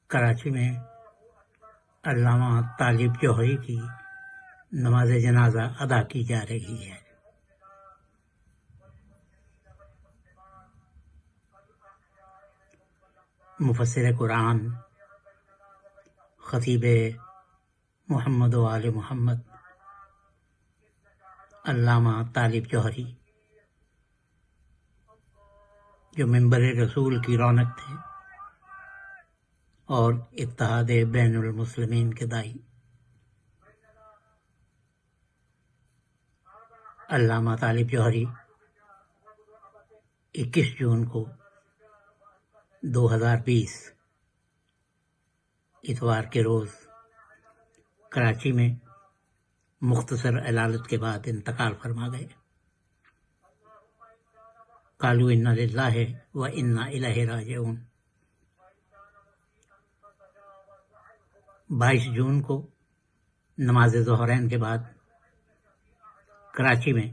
کراچی میں علامہ طالب جوہری کی نماز جنازہ ادا کی جا رہی ہے۔ مفسر قرآن خطیب محمد و آل محمد علامہ طالب جوہری، جو منبر رسول کی رونق تھے اور اتحاد بین المسلمین کے داعی، علامہ طالب جوہری 21 جون کو 2020 اتوار کے روز کراچی میں مختصر علالت کے بعد انتقال فرما گئے۔ قالوا انا للہ و انا الیہ راجعون۔ 22 جون کو نماز ظہرین کے بعد کراچی میں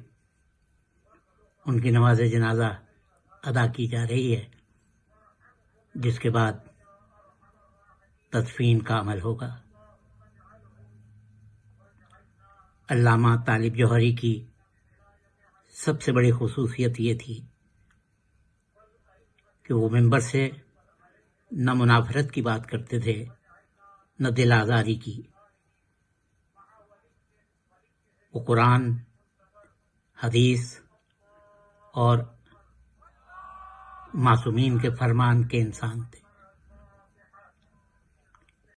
ان کی نماز جنازہ ادا کی جا رہی ہے، جس کے بعد تدفین کا عمل ہوگا۔ علامہ طالب جوہری کی سب سے بڑی خصوصیت یہ تھی کہ وہ منبر سے نہ منافرت کی بات کرتے تھے، نہ دل آزاری کی۔ وہ قرآن، حدیث اور معصومین کے فرمان کے انسان تھے۔